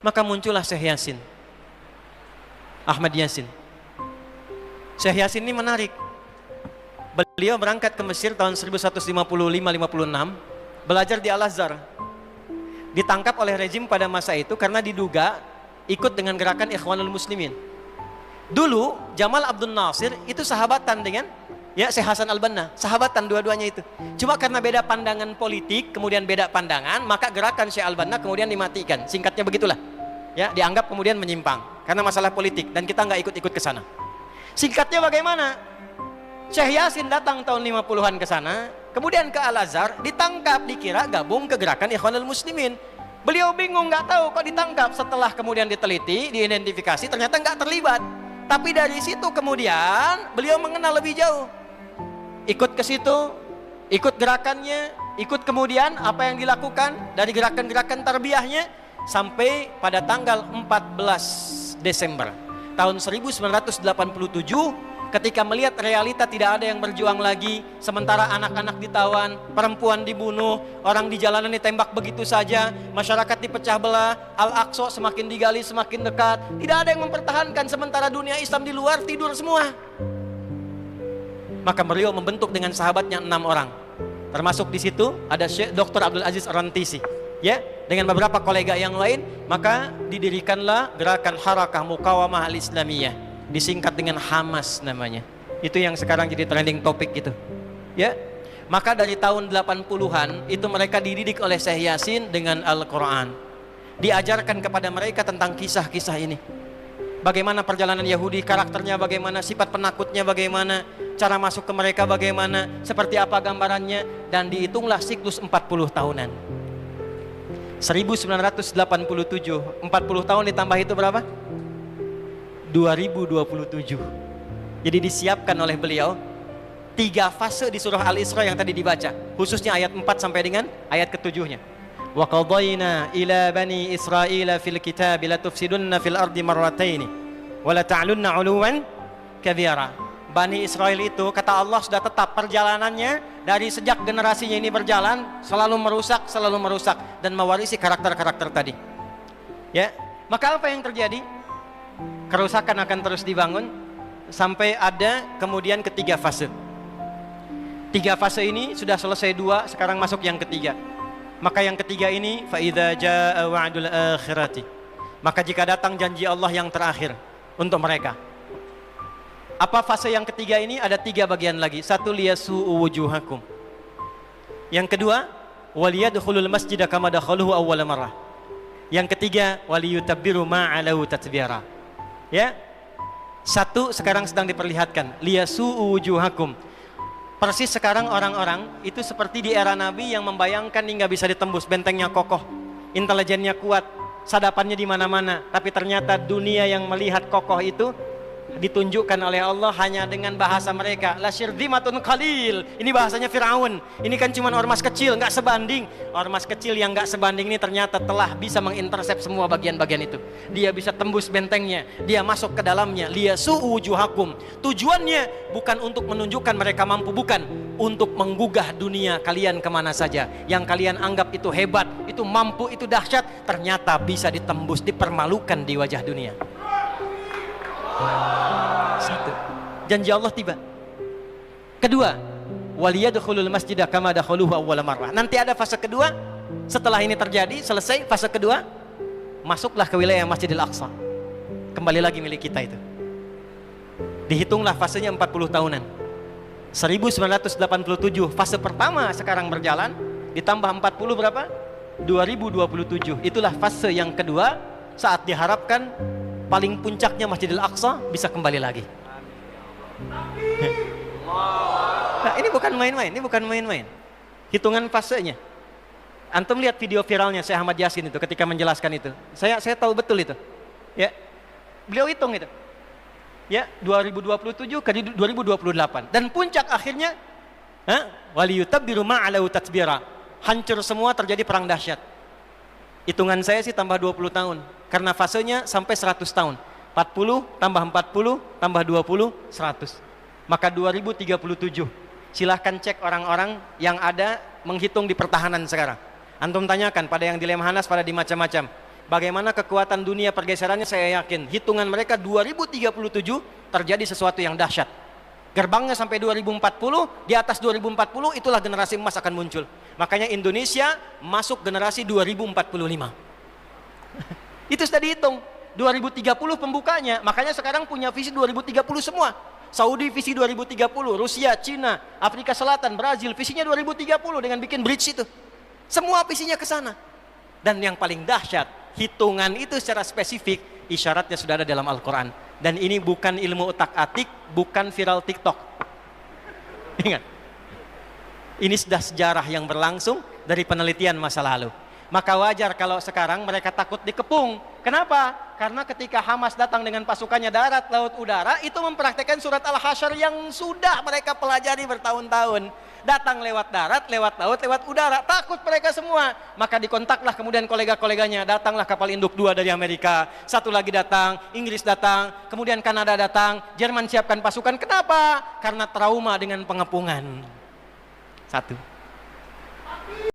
Maka muncullah Syekh Yasin, Ahmad Yasin. Syekh Yasin ini menarik. Beliau berangkat ke Mesir tahun 1155-56, belajar di Al-Azhar. Ditangkap oleh rezim pada masa itu karena diduga ikut dengan gerakan Ikhwanul Muslimin. Dulu Jamal Abdul Nasir itu sahabatan dengan Syekh Hasan Al-Banna, sahabatan dua-duanya itu. Cuma karena beda pandangan politik, kemudian beda pandangan, maka gerakan Syekh Al-Banna kemudian dimatikan. Singkatnya begitulah. Dianggap kemudian menyimpang karena masalah politik dan kita nggak ikut-ikut ke sana. Singkatnya bagaimana? Syekh Yasin datang tahun 50-an ke sana, kemudian ke Al-Azhar, ditangkap, dikira gabung ke gerakan Ikhwanul Muslimin. Beliau bingung, nggak tahu kok ditangkap. Setelah kemudian diteliti, diidentifikasi, ternyata nggak terlibat. Tapi dari situ kemudian beliau mengenal lebih jauh. Ikut ke situ, ikut gerakannya, ikut kemudian apa yang dilakukan dari gerakan-gerakan tarbiyahnya sampai pada tanggal 14 Desember tahun 1987 ketika melihat realita tidak ada yang berjuang lagi, sementara anak-anak ditawan, perempuan dibunuh, orang di jalanan ditembak begitu saja, masyarakat dipecah belah, Al-Aqsa semakin digali semakin dekat, tidak ada yang mempertahankan, sementara dunia Islam di luar tidur semua. Maka beliau membentuk dengan sahabatnya 6 orang, termasuk di situ ada Syekh Dr. Abdul Aziz Ar-Rantisi, dengan beberapa kolega yang lain. Maka didirikanlah gerakan Harakah Muqawamah Al-Islamiyah, disingkat dengan Hamas namanya. Itu yang sekarang jadi trending topik gitu. Maka dari tahun 80-an itu mereka dididik oleh Syekh Yasin dengan Al-Quran. Diajarkan kepada mereka tentang kisah-kisah ini. Bagaimana perjalanan Yahudi, karakternya bagaimana, sifat penakutnya bagaimana, cara masuk ke mereka bagaimana, seperti apa gambarannya, dan dihitunglah siklus 40 tahunan. 1987, 40 tahun ditambah itu berapa? 2027. Jadi disiapkan oleh beliau 3 fase di surah Al-Isra yang tadi dibaca, khususnya ayat 4 sampai dengan ayat ke-7-nya. Wa qadayna ila bani Israila fil kitab la tufsidunna fil ardi marrataini wa la ta'lunna 'uluwan kabira. Bani Israel itu kata Allah sudah tetap perjalanannya dari sejak generasinya ini berjalan selalu merusak dan mewarisi karakter-karakter tadi. Maka apa yang terjadi? Kerusakan akan terus dibangun sampai ada kemudian ketiga fase. 3 fase ini sudah selesai 2, sekarang masuk yang ketiga. Maka yang ketiga ini fa idza jaa wa'dul akhirati, maka jika datang janji Allah yang terakhir untuk mereka. Apa fase yang ketiga ini? Ada 3 bagian lagi. 1, liyasu'u wujuhakum. Yang kedua, waliyadkhulul masjida kama dakhaluhu awwala marrah. Yang ketiga, waliyutabbiru ma'alahu tatbira. 1 sekarang sedang diperlihatkan, liyasu'u wujuhakum. Persis sekarang orang-orang itu seperti di era Nabi yang membayangkan hingga bisa ditembus, bentengnya kokoh, intelijennya kuat, sadapannya di mana-mana, tapi ternyata dunia yang melihat kokoh itu ditunjukkan oleh Allah hanya dengan bahasa mereka, la syirzimatun qalil. Ini bahasanya Firaun. Ini kan cuma ormas kecil, nggak sebanding. Ormas kecil yang nggak sebanding ini ternyata telah bisa mengintersep semua bagian-bagian itu. Dia bisa tembus bentengnya, dia masuk ke dalamnya. Liyasu'u wujuhakum. Tujuannya bukan untuk menunjukkan mereka mampu, bukan, untuk menggugah dunia kalian kemana saja. Yang kalian anggap itu hebat, itu mampu, itu dahsyat, ternyata bisa ditembus, dipermalukan di wajah dunia. 1, janji Allah tiba. Kedua, waliyadkhulul masjida kama dakhaluhu awwala marrah. Nanti ada fase kedua. Setelah ini terjadi, selesai fase kedua, masuklah ke wilayah Masjidil Aqsa. Kembali lagi milik kita itu. Dihitunglah fasenya 40 tahunan. 1987 fase pertama sekarang berjalan, ditambah 40 berapa? 2027. Itulah fase yang kedua, saat diharapkan paling puncaknya Masjidil Aqsa bisa kembali lagi. Nah, ini bukan main-main, hitungan fasenya. Antum lihat video viralnya Syekh Ahmad Yasin itu ketika menjelaskan itu. Saya tahu betul itu. Beliau hitung itu. 2027 ke 2028, dan puncak akhirnya waliyutabbiru ma'alahu tatbira. Hancur semua, terjadi perang dahsyat. Hitungan saya sih tambah 20 tahun. Karena fasenya sampai 100 tahun. 40 tambah 40 tambah 20, 100. Maka 2037. Silahkan cek orang-orang yang ada menghitung di pertahanan sekarang. Antum tanyakan pada yang di Lemhanas, pada di macam-macam. Bagaimana kekuatan dunia pergeserannya saya yakin. Hitungan mereka 2037 terjadi sesuatu yang dahsyat. Gerbangnya sampai 2040, di atas 2040 itulah generasi emas akan muncul. Makanya Indonesia masuk generasi 2045. Itu sudah dihitung. 2030 pembukanya. Makanya sekarang punya visi 2030 semua. Saudi visi 2030, Rusia, Cina, Afrika Selatan, Brazil visinya 2030 dengan bikin bridge itu. Semua visinya ke sana. Dan yang paling dahsyat, hitungan itu secara spesifik isyaratnya sudah ada dalam Al-Quran. Dan ini bukan ilmu utak-atik, bukan viral TikTok. Ingat, ini sudah sejarah yang berlangsung dari penelitian masa lalu. Maka wajar kalau sekarang mereka takut dikepung. Kenapa? Karena ketika Hamas datang dengan pasukannya darat, laut, udara, itu mempraktekkan surat Al-Hasyr yang sudah mereka pelajari bertahun-tahun. Datang lewat darat, lewat laut, lewat udara. Takut mereka semua. Maka dikontaklah kemudian kolega-koleganya. Datanglah kapal induk 2 dari Amerika. Satu lagi datang, Inggris datang, kemudian Kanada datang, Jerman siapkan pasukan. Kenapa? Karena trauma dengan pengepungan. Satu.